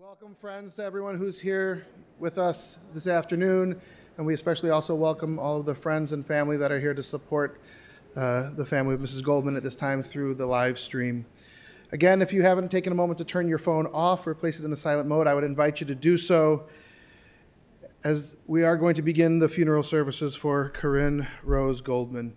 Welcome, friends, to everyone who's here with us this afternoon, and we especially also welcome all of the friends and family that are here to support the family of Mrs. Goldman at this time through the live stream. Again, if you haven't taken a moment to turn your phone off or place it in the silent mode, I would invite you to do so, as we are going to begin the funeral services for Corinne Rose Goldman.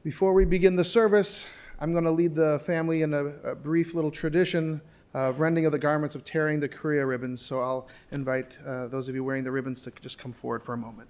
Before we begin the service, I'm going to lead the family in a brief little tradition of rending of the garments, of tearing the Korea ribbons. So I'll invite those of you wearing the ribbons to just come forward for a moment.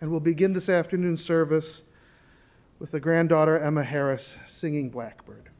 And we'll begin this afternoon's service with the granddaughter, Emma Harris, singing Blackbird.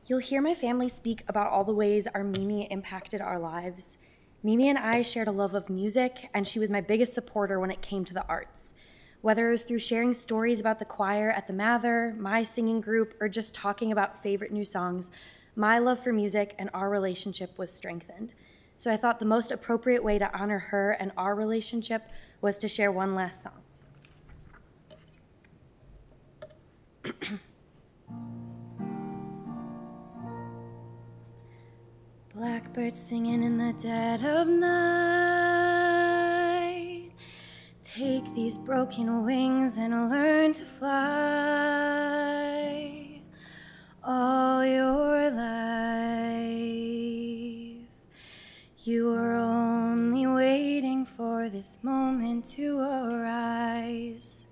You'll hear my family speak about all the ways our Mimi impacted our lives. Mimi and I shared a love of music, and she was my biggest supporter when it came to the arts. Whether it was through sharing stories about the choir at the Mather, my singing group, or just talking about favorite new songs, my love for music and our relationship was strengthened. So I thought the most appropriate way to honor her and our relationship was to share one last song. Blackbird singing in the dead of night. Take these broken wings and learn to fly. All your life, you were only waiting for this moment to arise.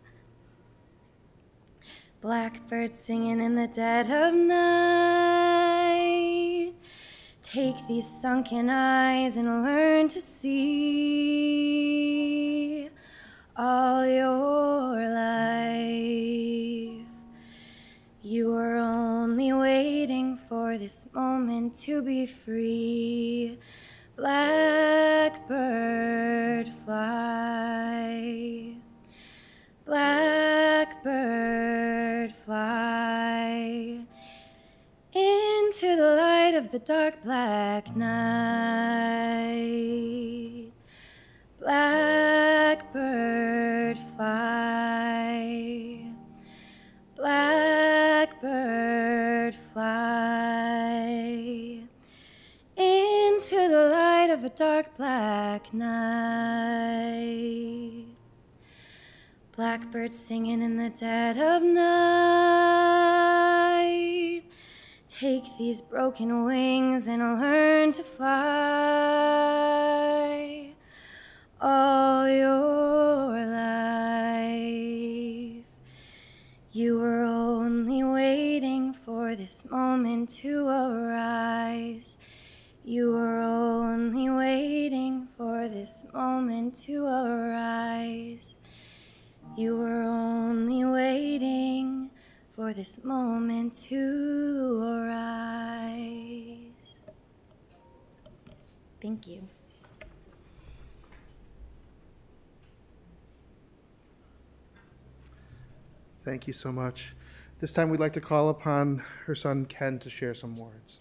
Blackbird singing in the dead of night. Take these sunken eyes and learn to see. All your life, you were only waiting for this moment to be free. Blackbird fly. Blackbird fly. Into the light of the dark black night. Blackbird fly. Blackbird fly. Into the light of a dark black night. Blackbird singing in the dead of night. Take these broken wings and learn to fly. All your life, you were only waiting for this moment to arise. You were only waiting for this moment to arise. You were only waiting for this moment to arise. Thank you. Thank you so much. This time we'd like to call upon her son Ken to share some words.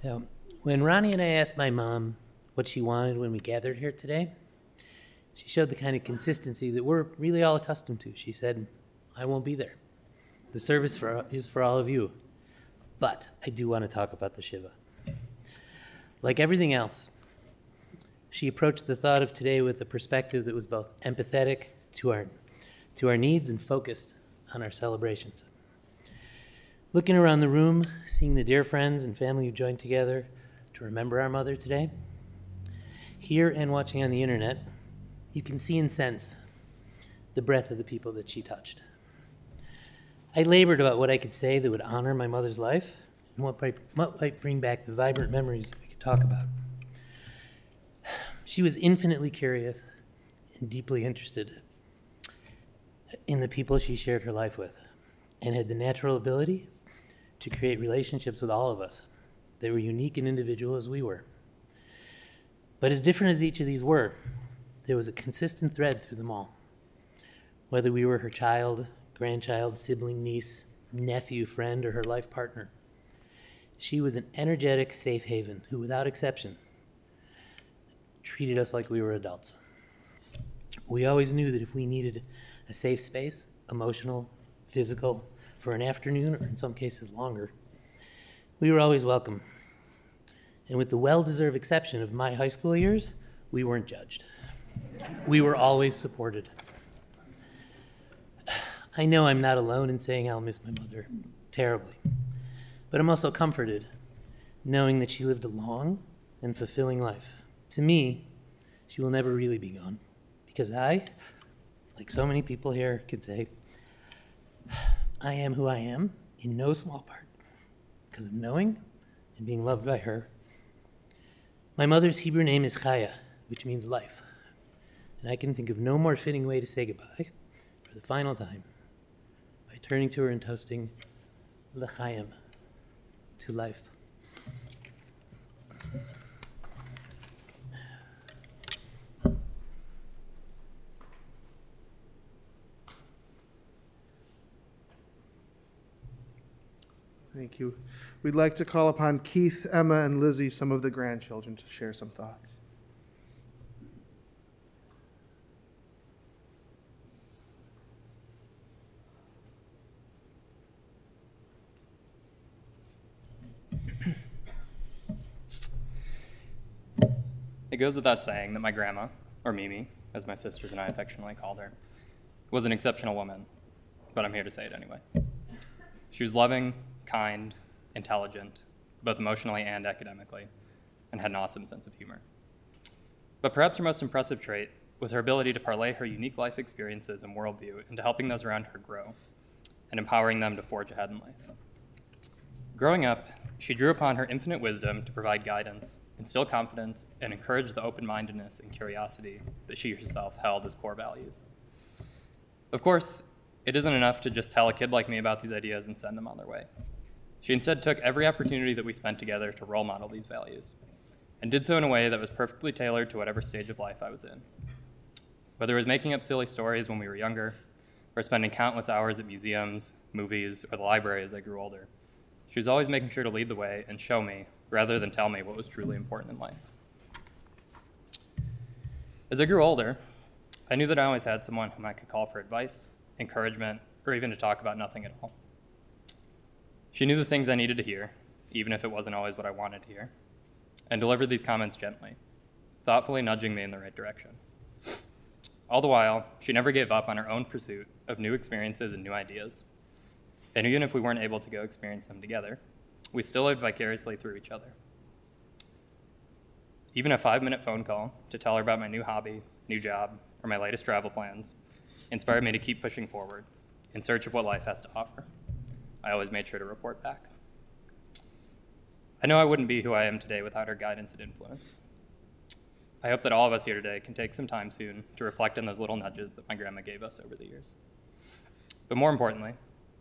So, when Ronnie and I asked my mom what she wanted when we gathered here today, she showed the kind of consistency that we're really all accustomed to. She said, I won't be there. The service is for all of you. But I do want to talk about the Shiva. Like everything else, she approached the thought of today with a perspective that was both empathetic to our needs and focused on our celebrations. Looking around the room, seeing the dear friends and family who joined together to remember our mother today, here and watching on the internet, you can see and sense the breadth of the people that she touched. I labored about what I could say that would honor my mother's life and what might bring back the vibrant memories that we could talk about. She was infinitely curious and deeply interested in the people she shared her life with, and had the natural ability to create relationships with all of us that were unique and individual as we were. But as different as each of these were, there was a consistent thread through them all. Whether we were her child, grandchild, sibling, niece, nephew, friend, or her life partner, she was an energetic safe haven who, without exception, treated us like we were adults. We always knew that if we needed a safe space, emotional, physical, for an afternoon, or in some cases longer, we were always welcome. And with the well-deserved exception of my high school years, we weren't judged. We were always supported. I know I'm not alone in saying I'll miss my mother terribly, but I'm also comforted knowing that she lived a long and fulfilling life. To me, she will never really be gone, because I, like so many people here, could say, I am who I am in no small part because of knowing and being loved by her. My mother's Hebrew name is Chaya, which means life, and I can think of no more fitting way to say goodbye for the final time by turning to her and toasting L'chaim, to life. Thank you. We'd like to call upon Keith, Emma, and Lizzie, some of the grandchildren, to share some thoughts. It goes without saying that my grandma, or Mimi, as my sisters and I affectionately called her, was an exceptional woman, but I'm here to say it anyway. She was loving, kind, intelligent, both emotionally and academically, and had an awesome sense of humor. But perhaps her most impressive trait was her ability to parlay her unique life experiences and worldview into helping those around her grow and empowering them to forge ahead in life. Growing up, she drew upon her infinite wisdom to provide guidance, instill confidence, and encourage the open-mindedness and curiosity that she herself held as core values. Of course, it isn't enough to just tell a kid like me about these ideas and send them on their way. She instead took every opportunity that we spent together to role model these values, and did so in a way that was perfectly tailored to whatever stage of life I was in. Whether it was making up silly stories when we were younger, or spending countless hours at museums, movies, or the library as I grew older, she was always making sure to lead the way and show me, rather than tell me what was truly important in life. As I grew older, I knew that I always had someone whom I could call for advice, encouragement, or even to talk about nothing at all. She knew the things I needed to hear, even if it wasn't always what I wanted to hear, and delivered these comments gently, thoughtfully nudging me in the right direction. All the while, she never gave up on her own pursuit of new experiences and new ideas. And even if we weren't able to go experience them together, we still lived vicariously through each other. Even a 5-minute phone call to tell her about my new hobby, new job, or my latest travel plans inspired me to keep pushing forward in search of what life has to offer. I always made sure to report back. I know I wouldn't be who I am today without her guidance and influence. I hope that all of us here today can take some time soon to reflect on those little nudges that my grandma gave us over the years. But more importantly,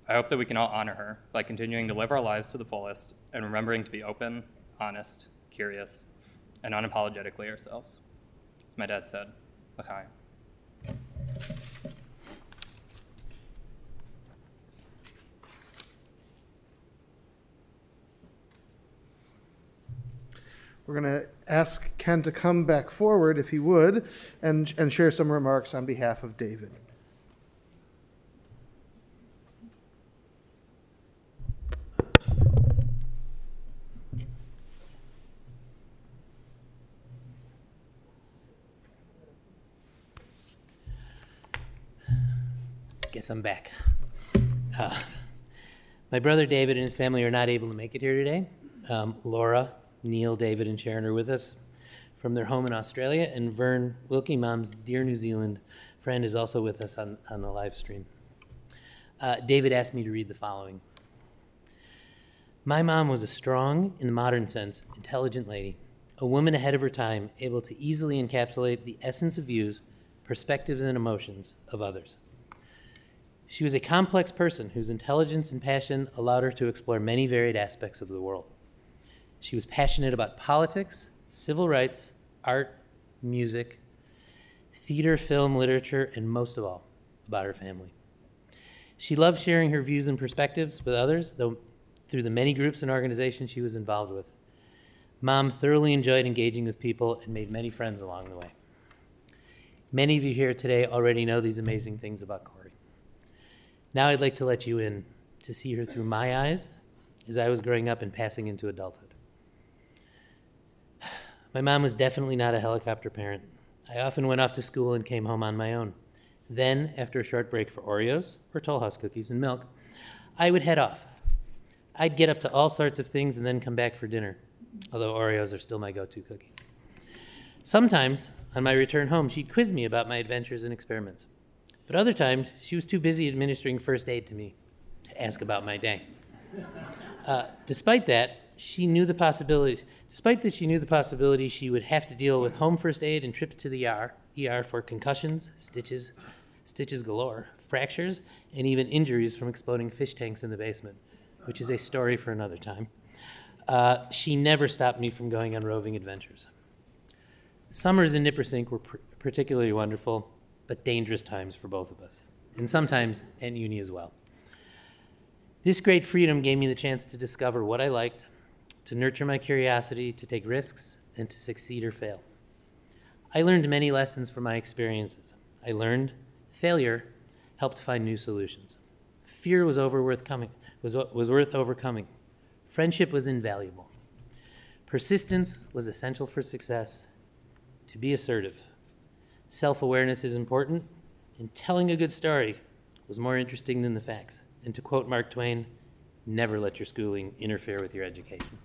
I hope that we can all honor her by continuing to live our lives to the fullest and remembering to be open, honest, curious, and unapologetically ourselves. As my dad said, L'chaim. We're going to ask Ken to come back forward, if he would, and share some remarks on behalf of David. Guess I'm back. My brother David and his family are not able to make it here today. Laura, Neil, David, and Sharon are with us from their home in Australia, and Vern Wilkie, Mom's dear New Zealand friend, is also with us on the live stream. David asked me to read the following. My mom was a strong, in the modern sense, intelligent lady, a woman ahead of her time, able to easily encapsulate the essence of views, perspectives, and emotions of others. She was a complex person whose intelligence and passion allowed her to explore many varied aspects of the world. She was passionate about politics, civil rights, art, music, theater, film, literature, and most of all, about her family. She loved sharing her views and perspectives with others, though through the many groups and organizations she was involved with. Mom thoroughly enjoyed engaging with people and made many friends along the way. Many of you here today already know these amazing things about Corinne. Now I'd like to let you in to see her through my eyes as I was growing up and passing into adulthood. My mom was definitely not a helicopter parent. I often went off to school and came home on my own. Then, after a short break for Oreos or Toll House cookies and milk, I would head off. I'd get up to all sorts of things and then come back for dinner, although Oreos are still my go-to cookie. Sometimes, on my return home, she'd quiz me about my adventures and experiments. But other times, she was too busy administering first aid to me to ask about my day. Despite that, she knew the possibility she would have to deal with home first aid and trips to the ER for concussions, stitches galore, fractures, and even injuries from exploding fish tanks in the basement, which is a story for another time. She never stopped me from going on roving adventures. Summers in Nippersink were particularly wonderful, but dangerous times for both of us, and sometimes at uni as well. This great freedom gave me the chance to discover what I liked, to nurture my curiosity, to take risks, and to succeed or fail. I learned many lessons from my experiences. I learned failure helped find new solutions. Fear was worth overcoming. Friendship was invaluable. Persistence was essential for success. To be assertive. Self-awareness is important, and telling a good story was more interesting than the facts. And to quote Mark Twain, never let your schooling interfere with your education.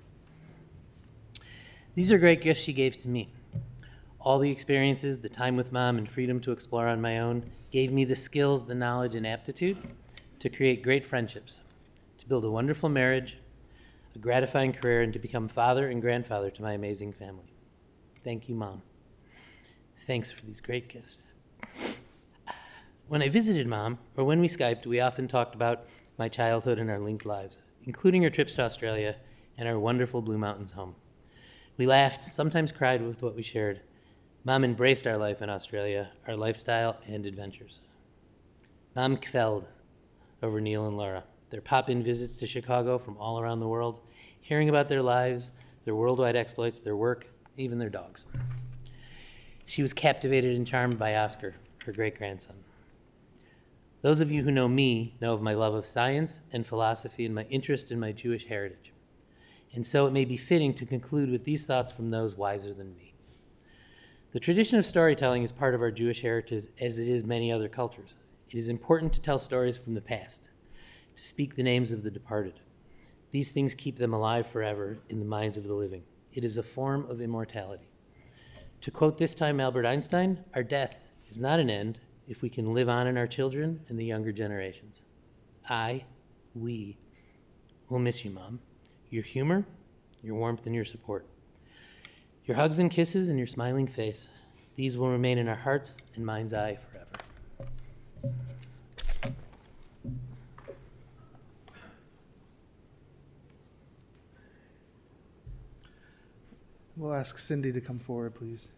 These are great gifts she gave to me. All the experiences, the time with Mom, and freedom to explore on my own gave me the skills, the knowledge, and aptitude to create great friendships, to build a wonderful marriage, a gratifying career, and to become father and grandfather to my amazing family. Thank you, Mom. Thanks for these great gifts. When I visited Mom, or when we Skyped, we often talked about my childhood and our linked lives, including our trips to Australia and our wonderful Blue Mountains home. We laughed, sometimes cried with what we shared. Mom embraced our life in Australia, our lifestyle and adventures. Mom kveld over Neil and Laura, their pop-in visits to Chicago from all around the world, hearing about their lives, their worldwide exploits, their work, even their dogs. She was captivated and charmed by Oscar, her great-grandson. Those of you who know me know of my love of science and philosophy and my interest in my Jewish heritage. And so it may be fitting to conclude with these thoughts from those wiser than me. The tradition of storytelling is part of our Jewish heritage, as it is many other cultures. It is important to tell stories from the past, to speak the names of the departed. These things keep them alive forever in the minds of the living. It is a form of immortality. To quote this time Albert Einstein, our death is not an end if we can live on in our children and the younger generations. We will miss you, Mom. Your humor, your warmth, and your support. Your hugs and kisses and your smiling face. These will remain in our hearts and mind's eye forever. We'll ask Cindy to come forward, please.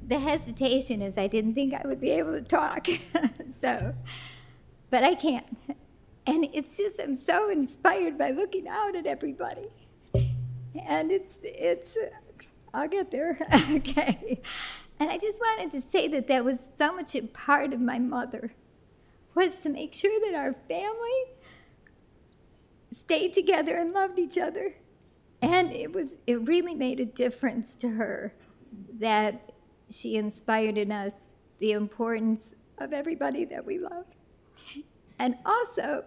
The hesitation is I didn't think I would be able to talk, but I can. And it's just, I'm so inspired by looking out at everybody. And I'll get there, okay. And I just wanted to say that that was so much a part of my mother, was to make sure that our family stayed together and loved each other. And it really made a difference to her that she inspired in us the importance of everybody that we love. And also,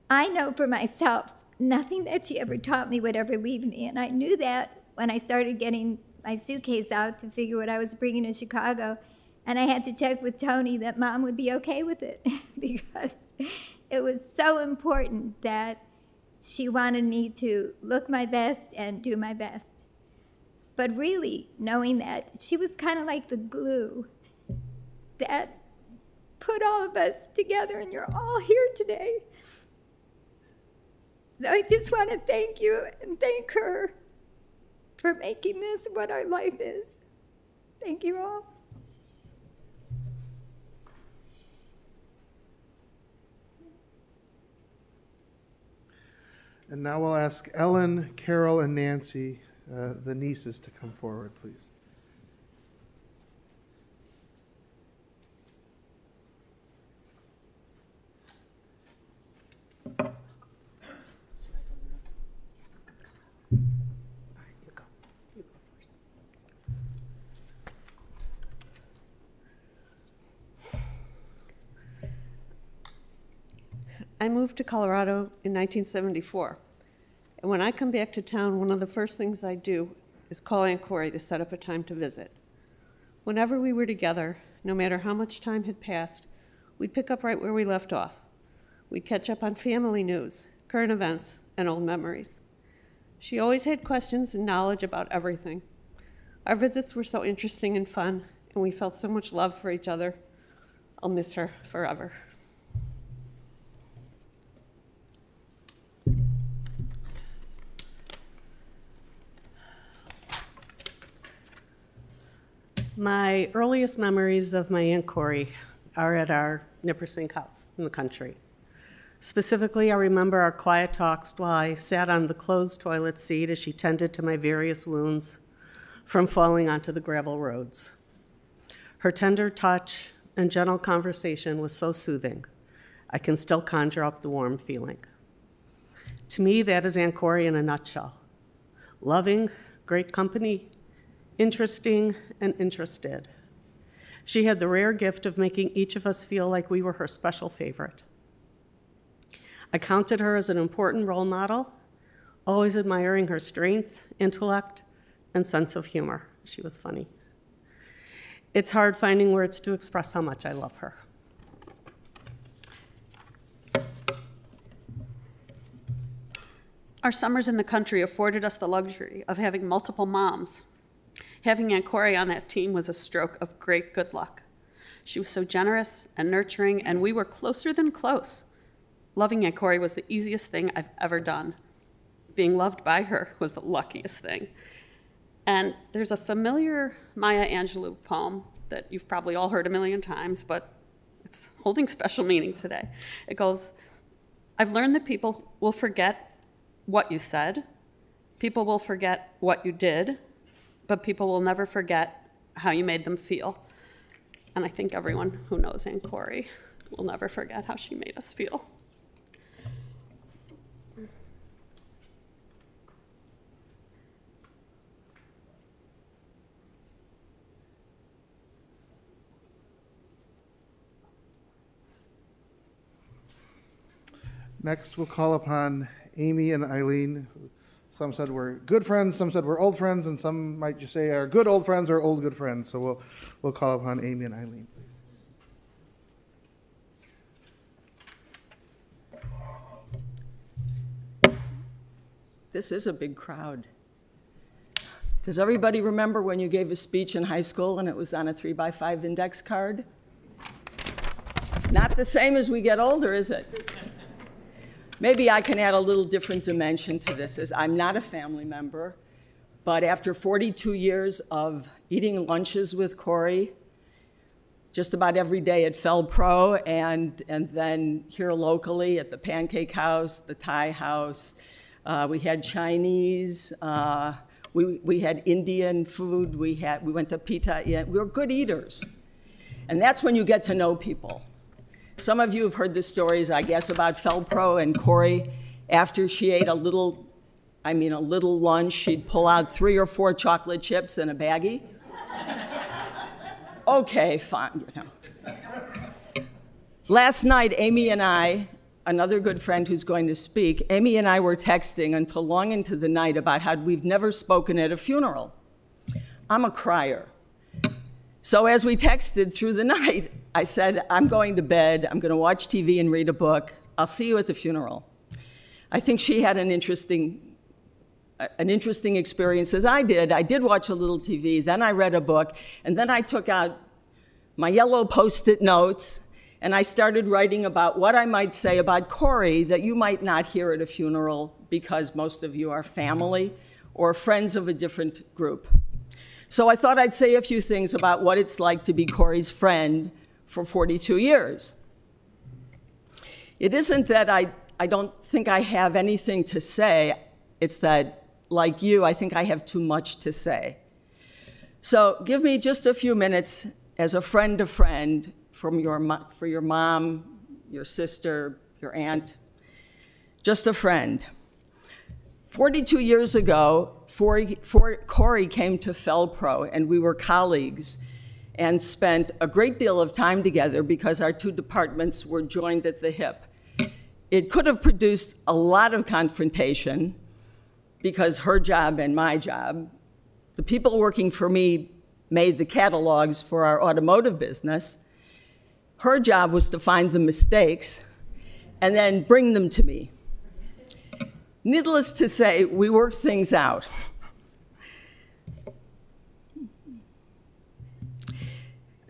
I know for myself, nothing that she ever taught me would ever leave me. And I knew that when I started getting my suitcase out to figure what I was bringing to Chicago. And I had to check with Tony that Mom would be okay with it because it was so important that she wanted me to look my best and do my best. But really, knowing that she was kind of like the glue that put all of us together, and you're all here today. So I just want to thank you and thank her for making this what our life is. Thank you all. And now we'll ask Ellen, Carol, and Nancy, the nieces, to come forward, please. I moved to Colorado in 1974. And when I come back to town, one of the first things I do is call Aunt Corey to set up a time to visit. Whenever we were together, no matter how much time had passed, we'd pick up right where we left off. We'd catch up on family news, current events, and old memories. She always had questions and knowledge about everything. Our visits were so interesting and fun, and we felt so much love for each other. I'll miss her forever. My earliest memories of my Aunt Corey are at our Nippersink house in the country. Specifically, I remember our quiet talks while I sat on the closed toilet seat as she tended to my various wounds from falling onto the gravel roads. Her tender touch and gentle conversation was so soothing. I can still conjure up the warm feeling. To me, that is Aunt Corey in a nutshell. Loving, great company, interesting, and interested. She had the rare gift of making each of us feel like we were her special favorite. I counted her as an important role model, always admiring her strength, intellect, and sense of humor. She was funny. It's hard finding words to express how much I love her. Our summers in the country afforded us the luxury of having multiple moms. Having Aunt Corey on that team was a stroke of great good luck. She was so generous and nurturing, and we were closer than close. Loving Aunt Corey was the easiest thing I've ever done. Being loved by her was the luckiest thing. And there's a familiar Maya Angelou poem that you've probably all heard a million times, but it's holding special meaning today. It goes, "I've learned that people will forget what you said, people will forget what you did, but people will never forget how you made them feel." And I think everyone who knows Aunt Corey will never forget how she made us feel. Next, we'll call upon Amy and Eileen. Some said we're good friends, some said we're old friends, and some might just say are good old friends or old good friends. So we'll call upon Amy and Eileen, please. This is a big crowd. Does everybody remember when you gave a speech in high school and it was on a 3x5 index card? Not the same as we get older, is it? Maybe I can add a little different dimension to this, as I'm not a family member, but after 42 years of eating lunches with Corey, just about every day at Fel Pro, and then here locally at the Pancake House, the Thai House, we had Chinese, we had Indian food, we went to Pita Inn. We were good eaters. And that's when you get to know people. Some of you have heard the stories, I guess, about Fel Pro and Corey. After she ate a little lunch, she'd pull out 3 or 4 chocolate chips in a baggie. Okay, fine, you know. Last night, Amy and I, another good friend who's going to speak, Amy and I were texting until long into the night about how we've never spoken at a funeral. I'm a crier. So as we texted through the night, I said, I'm going to bed, I'm going to watch TV and read a book. I'll see you at the funeral. I think she had an interesting experience as I did. I did watch a little TV, then I read a book, and then I took out my yellow Post-it notes, and I started writing about what I might say about Corey that you might not hear at a funeral because most of you are family or friends of a different group. So I thought I'd say a few things about what it's like to be Corey's friend for 42 years. It isn't that I don't think I have anything to say, it's that, like you, I think I have too much to say. So give me just a few minutes as a friend to friend for your mom, your sister, your aunt, just a friend. 42 years ago, Corey came to Fel Pro, and we were colleagues and spent a great deal of time together because our 2 departments were joined at the hip. It could have produced a lot of confrontation because her job and my job, the people working for me made the catalogs for our automotive business. Her job was to find the mistakes and then bring them to me. Needless to say, we worked things out.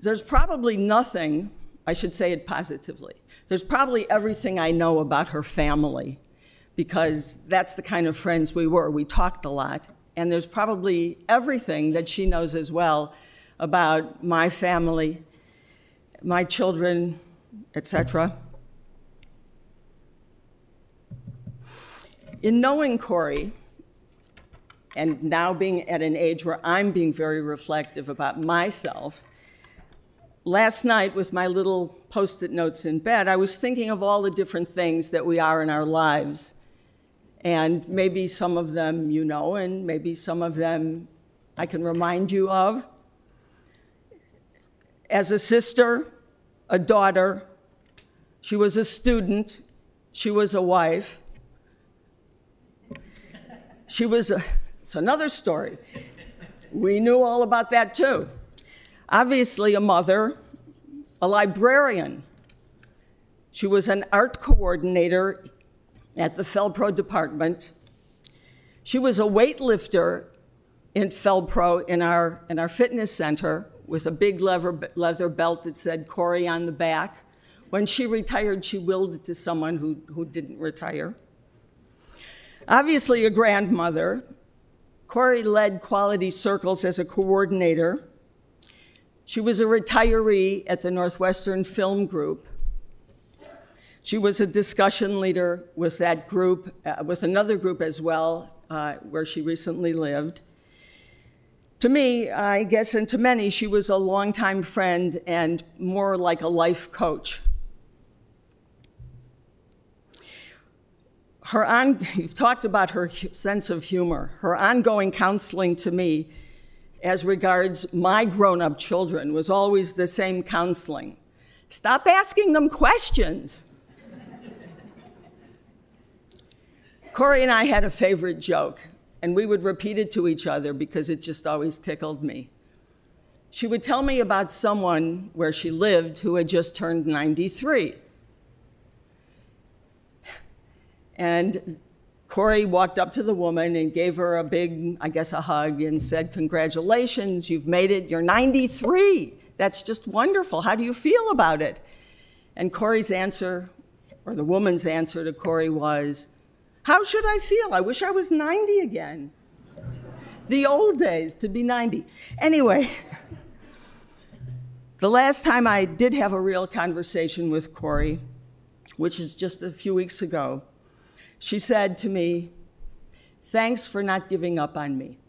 There's probably nothing, I should say it positively, there's probably everything I know about her family because that's the kind of friends we were. We talked a lot. And there's probably everything that she knows as well about my family, my children, etc. In knowing Corey, and now being at an age where I'm being very reflective about myself, last night with my little Post-it notes in bed, I was thinking of all the different things that we are in our lives. And maybe some of them you know, and maybe some of them I can remind you of. As a sister, a daughter, she was a student, she was a wife. It's another story. We knew all about that too. Obviously a mother, a librarian. She was an art coordinator at the Fel Pro department. She was a weightlifter in Fel Pro in our fitness center with a big leather belt that said Corey on the back. When she retired, she willed it to someone who didn't retire. Obviously a grandmother. Corey led quality circles as a coordinator. She was a retiree at the Northwestern Film Group. She was a discussion leader with that group, with another group as well, where she recently lived. To me, I guess, and to many, she was a longtime friend and more like a life coach. You've talked about her sense of humor. Her ongoing counseling to me as regards my grown-up children was always the same counseling. Stop asking them questions. Corey and I had a favorite joke, and we would repeat it to each other because it just always tickled me. She would tell me about someone where she lived who had just turned 93. And Corey walked up to the woman and gave her a big, I guess, a hug and said, "Congratulations, you've made it. You're 93. That's just wonderful. How do you feel about it?" And Corey's answer, or the woman's answer to Corey was, "How should I feel? I wish I was 90 again." The old days, to be 90. Anyway, the last time I did have a real conversation with Corey, which is just a few weeks ago, she said to me, "Thanks for not giving up on me."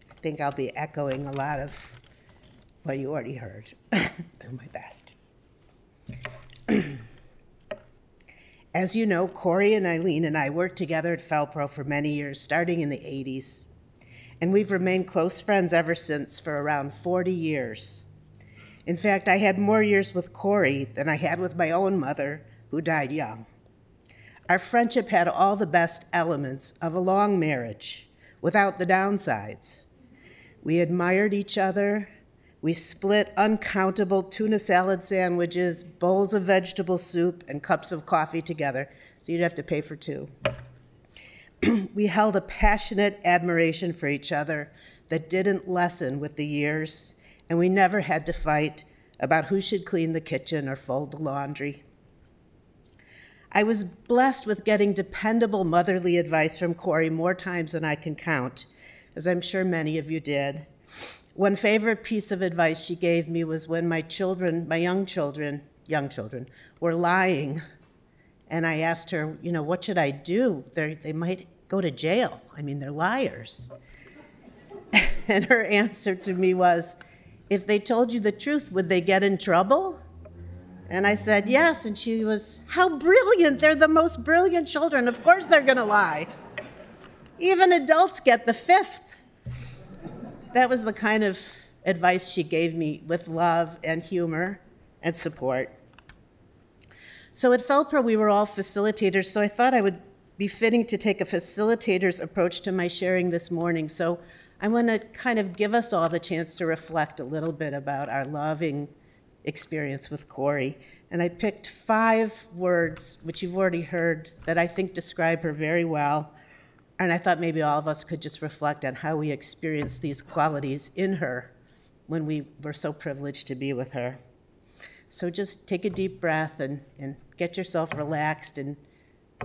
I think I'll be echoing a lot of what you already heard. Do my best. As you know, Corey and Eileen and I worked together at Felpro for many years, starting in the 80s. And we've remained close friends ever since for around 40 years. In fact, I had more years with Corey than I had with my own mother, who died young. Our friendship had all the best elements of a long marriage, without the downsides. We admired each other. We split uncountable tuna salad sandwiches, bowls of vegetable soup, and cups of coffee together, so you'd have to pay for two. We held a passionate admiration for each other that didn't lessen with the years, and we never had to fight about who should clean the kitchen or fold the laundry. I was blessed with getting dependable motherly advice from Corey more times than I can count, as I'm sure many of you did. One favorite piece of advice she gave me was when my young children, were lying. And I asked her, what should I do? They might go to jail. I mean, they're liars. And her answer to me was, if they told you the truth, would they get in trouble? And I said, yes. And she was, how brilliant. They're the most brilliant children. Of course they're going to lie. Even adults get the fifth. That was the kind of advice she gave me with love and humor and support. So at Felpro, we were all facilitators, so I thought I would be fitting to take a facilitator's approach to my sharing this morning. So I want to kind of give us all the chance to reflect a little bit about our loving experience with Corey. And I picked 5 words, which you've already heard, that I think describe her very well. And I thought maybe all of us could just reflect on how we experienced these qualities in her when we were so privileged to be with her. So just take a deep breath and get yourself relaxed and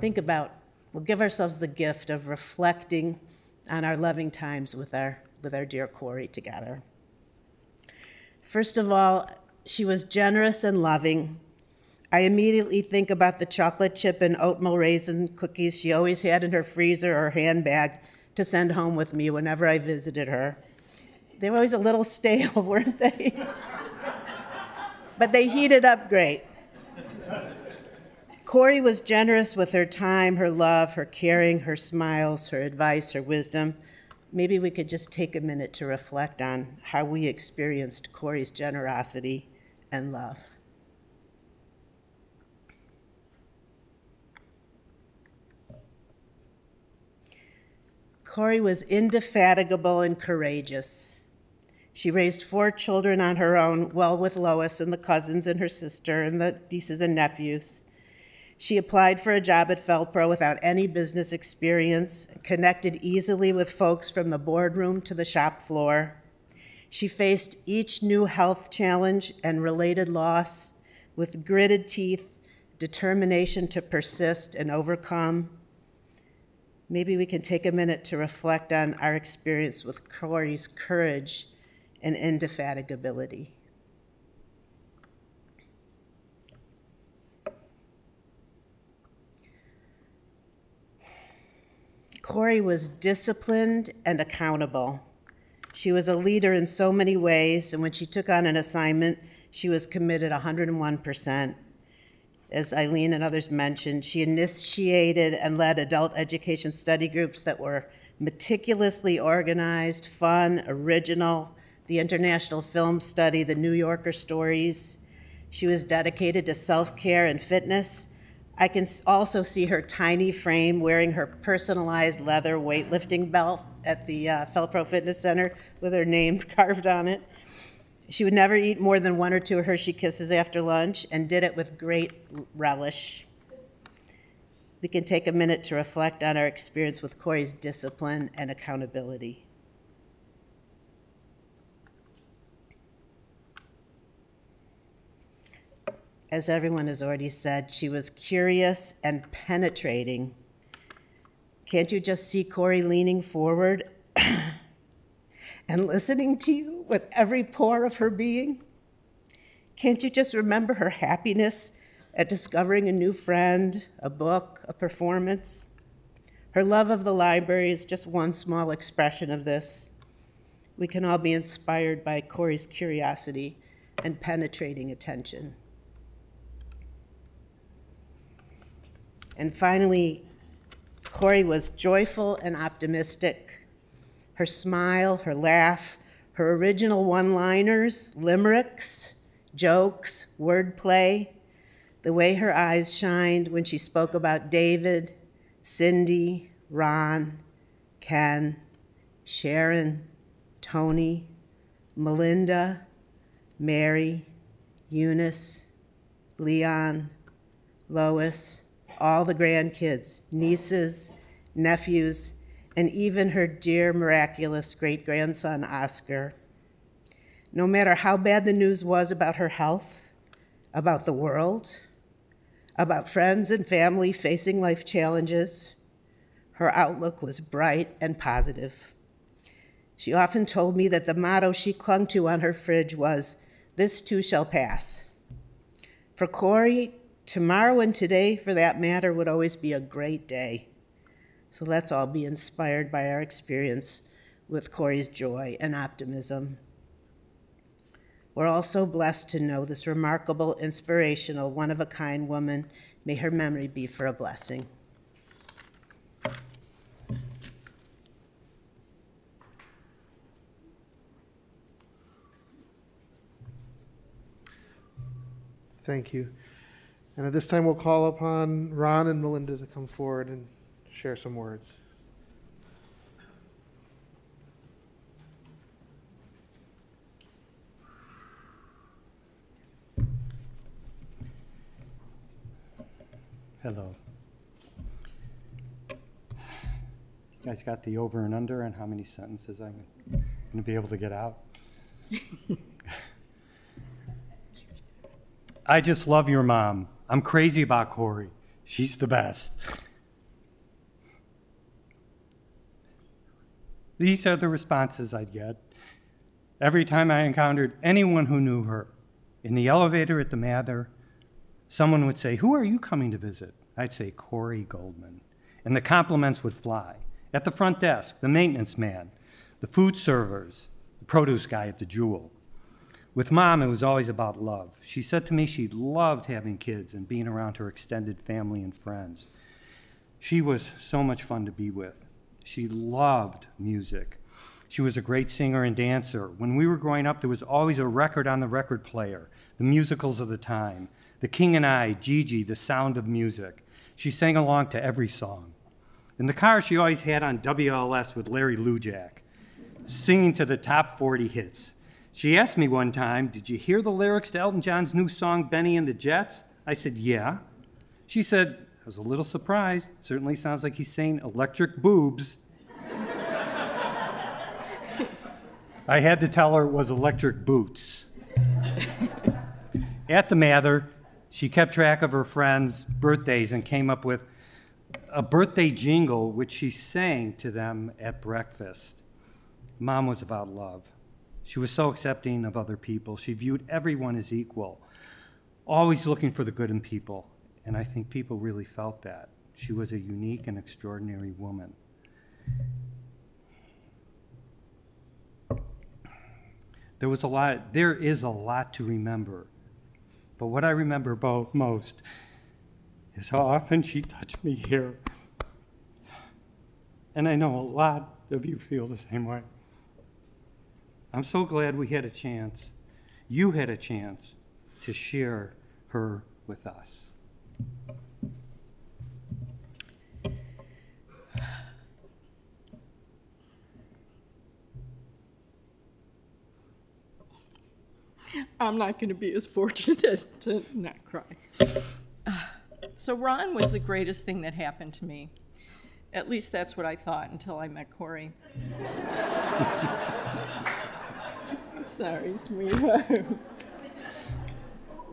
think about, we'll give ourselves the gift of reflecting on our loving times with our dear Corey together. First of all, she was generous and loving. I immediately think about the chocolate chip and oatmeal raisin cookies she always had in her freezer or handbag to send home with me whenever I visited her. They were always a little stale, weren't they? But they heated up great. Corey was generous with her time, her love, her caring, her smiles, her advice, her wisdom. Maybe we could just take a minute to reflect on how we experienced Corey's generosity and love. Corey was indefatigable and courageous. She raised 4 children on her own, well, with Lois and the cousins and her sister and the nieces and nephews. She applied for a job at Felpro without any business experience, connected easily with folks from the boardroom to the shop floor. She faced each new health challenge and related loss with gritted teeth, determination to persist and overcome. Maybe we can take a minute to reflect on our experience with Corey's courage and indefatigability. Corey was disciplined and accountable. She was a leader in so many ways, and when she took on an assignment, she was committed 101%. As Eileen and others mentioned, she initiated and led adult education study groups that were meticulously organized, fun, original, the International Film Study, the New Yorker stories. She was dedicated to self-care and fitness. I can also see her tiny frame wearing her personalized leather weightlifting belt at the Felpro Fitness Center with her name carved on it. She would never eat more than 1 or 2 Hershey Kisses after lunch and did it with great relish. We can take a minute to reflect on our experience with Corey's discipline and accountability. As everyone has already said, she was curious and penetrating. Can't you just see Corey leaning forward and listening to you with every pore of her being? Can't you just remember her happiness at discovering a new friend, a book, a performance? Her love of the library is just one small expression of this. We can all be inspired by Corey's curiosity and penetrating attention. And finally, Corey was joyful and optimistic. Her smile, her laugh, her original one-liners, limericks, jokes, wordplay, the way her eyes shined when she spoke about David, Cindy, Ron, Ken, Sharon, Tony, Melinda, Mary, Eunice, Leon, Lois, all the grandkids, nieces, nephews, and even her dear, miraculous great-grandson, Oscar. No matter how bad the news was about her health, about the world, about friends and family facing life challenges, her outlook was bright and positive. She often told me that the motto she clung to on her fridge was, "This too shall pass." For Corey, tomorrow and today, for that matter, would always be a great day. So let's all be inspired by our experience with Corey's joy and optimism. We're also blessed to know this remarkable, inspirational, one-of-a-kind woman. May her memory be for a blessing. Thank you. And at this time, we'll call upon Ron and Melinda to come forward and share some words. Hello. You guys got the over and under on how many sentences I'm going to be able to get out? I just love your mom. I'm crazy about Corey. She's the best. These are the responses I'd get every time I encountered anyone who knew her. In the elevator at the Mather, someone would say, "Who are you coming to visit?" I'd say, "Corey Goldman." And the compliments would fly. At the front desk, the maintenance man, the food servers, the produce guy at the Jewel. With Mom, it was always about love. She said to me she loved having kids and being around her extended family and friends. She was so much fun to be with. She loved music. She was a great singer and dancer. When we were growing up, there was always a record on the record player, the musicals of the time. The King and I, Gigi, The Sound of Music. She sang along to every song. In the car, she always had on WLS with Larry Lujak, singing to the top 40 hits. She asked me one time, "Did you hear the lyrics to Elton John's new song, Benny and the Jets?" I said, "Yeah." She said, "I was a little surprised. It certainly sounds like he's saying electric boobs." I had to tell her it was electric boots. At the Mather, she kept track of her friends' birthdays and came up with a birthday jingle which she sang to them at breakfast. Mom was about love. She was so accepting of other people. She viewed everyone as equal, always looking for the good in people. And I think people really felt that. She was a unique and extraordinary woman. There is a lot to remember. But what I remember most is how often she touched me here. And I know a lot of you feel the same way. I'm so glad we had a chance, you had a chance to share her with us. I'm not going to be as fortunate to not cry. So Ron was the greatest thing that happened to me. At least that's what I thought until I met Corey. Sorry, sweetheart.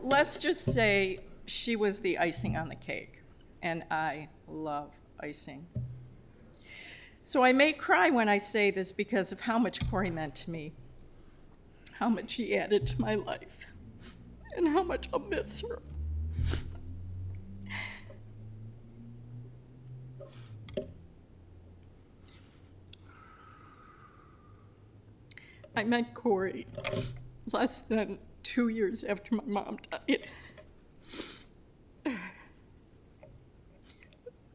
Let's just say she was the icing on the cake, and I love icing. So I may cry when I say this because of how much Corey meant to me, how much she added to my life, and how much I'll miss her. I met Corey less than 2 years after my mom died.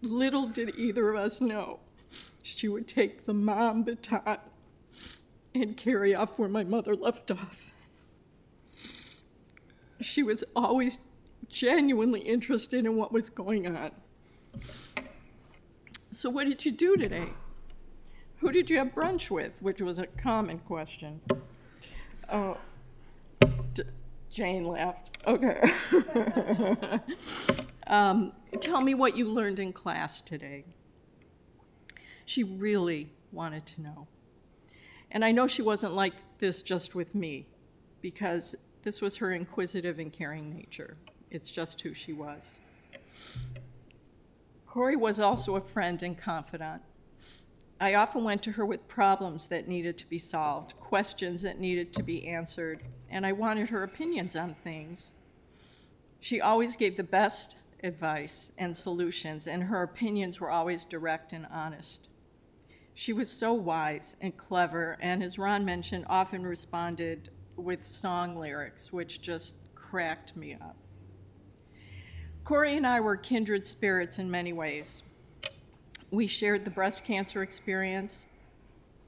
Little did either of us know she would take the mom baton and carry off where my mother left off. She was always genuinely interested in what was going on. So what did you do today? Who did you have brunch with? Which was a common question. Oh, Jane laughed. Okay. Tell me what you learned in class today. She really wanted to know. And I know she wasn't like this just with me, because this was her inquisitive and caring nature. It's just who she was. Corey was also a friend and confidant. I often went to her with problems that needed to be solved, questions that needed to be answered, and I wanted her opinions on things. She always gave the best advice and solutions, and her opinions were always direct and honest. She was so wise and clever, and as Ron mentioned, often responded with song lyrics, which just cracked me up. Corey and I were kindred spirits in many ways. We shared the breast cancer experience.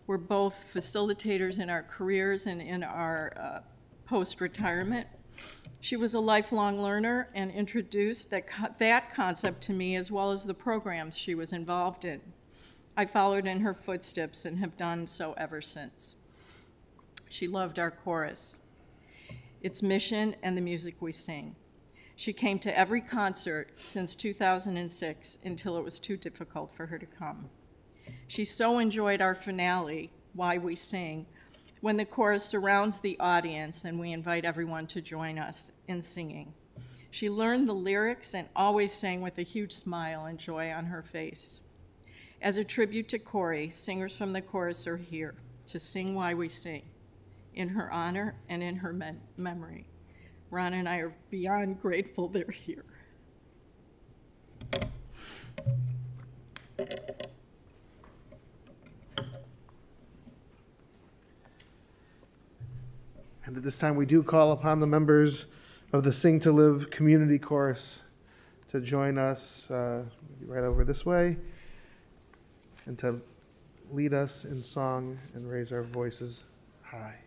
We're both facilitators in our careers and in our post-retirement. She was a lifelong learner and introduced that concept to me, as well as the programs she was involved in. I followed in her footsteps and have done so ever since. She loved our chorus, its mission, and the music we sing. She came to every concert since 2006 until it was too difficult for her to come. She so enjoyed our finale, Why We Sing, when the chorus surrounds the audience and we invite everyone to join us in singing. She learned the lyrics and always sang with a huge smile and joy on her face. As a tribute to Corey, singers from the chorus are here to sing Why We Sing, in her honor and in her memory. Ron and I are beyond grateful they're here. And at this time, we do call upon the members of the Sing to Live Community Chorus to join us right over this way and to lead us in song and raise our voices high.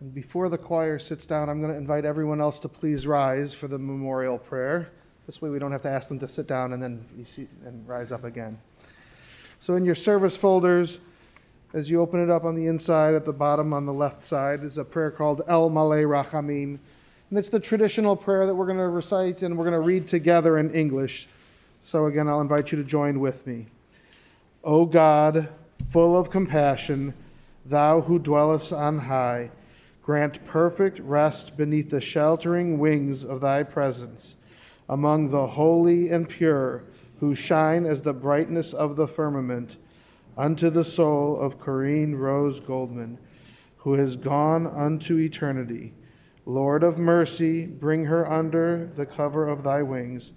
And before the choir sits down, I'm going to invite everyone else to please rise for the memorial prayer. This way we don't have to ask them to sit down and then rise up again. So in your service folders, as you open it up on the inside, at the bottom on the left side, is a prayer called El Malay Rakhamin. And it's the traditional prayer that we're going to recite and we're going to read together in English. So again, I'll invite you to join with me. O God, full of compassion, thou who dwellest on high, grant perfect rest beneath the sheltering wings of thy presence, among the holy and pure, who shine as the brightness of the firmament, unto the soul of Corinne Rose Goldman, who has gone unto eternity. Lord of mercy, bring her under the cover of thy wings,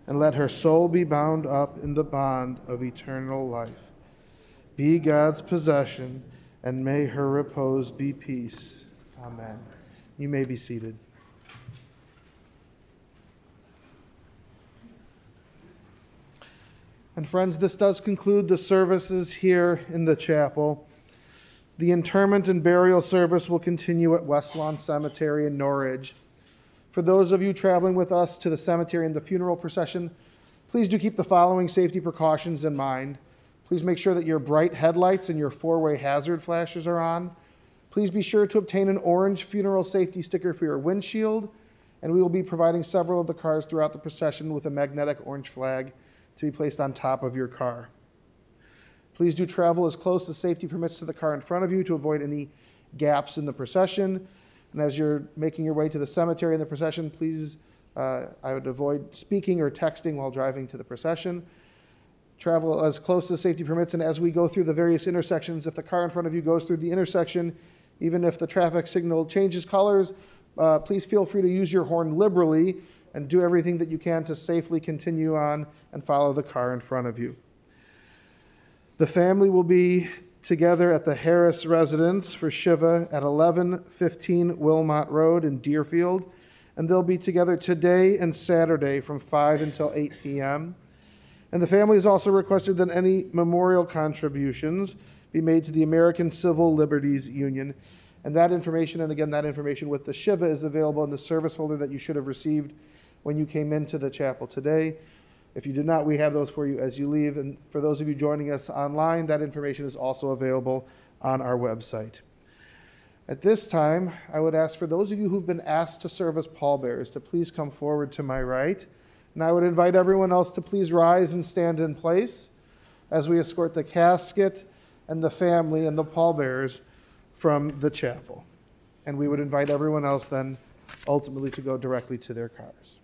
and let her soul be bound up in the bond of eternal life. Be God's possession, and may her repose be peace. Amen. You may be seated. And friends, this does conclude the services here in the chapel. The interment and burial service will continue at Westlawn Cemetery in Norridge. For those of you traveling with us to the cemetery and the funeral procession, please do keep the following safety precautions in mind. Please make sure that your bright headlights and your four-way hazard flashers are on. Please be sure to obtain an orange funeral safety sticker for your windshield, and we will be providing several of the cars throughout the procession with a magnetic orange flag to be placed on top of your car. Please do travel as close as safety permits to the car in front of you to avoid any gaps in the procession. And as you're making your way to the cemetery in the procession, please, I would avoid speaking or texting while driving to the procession. Travel as close as safety permits, and as we go through the various intersections, if the car in front of you goes through the intersection, even if the traffic signal changes colors, please feel free to use your horn liberally and do everything that you can to safely continue on and follow the car in front of you. The family will be together at the Harris residence for Shiva at 1115 Wilmot Road in Deerfield, and they'll be together today and Saturday from 5 until 8 p.m. And the family has also requested that any memorial contributions be made to the American Civil Liberties Union. And that information, and again, that information with the Shiva is available in the service folder that you should have received when you came into the chapel today. If you did not, we have those for you as you leave. And for those of you joining us online, that information is also available on our website. At this time, I would ask for those of you who've been asked to serve as pallbearers to please come forward to my right. And I would invite everyone else to please rise and stand in place as we escort the casket and the family and the pallbearers from the chapel. And we would invite everyone else then ultimately to go directly to their cars.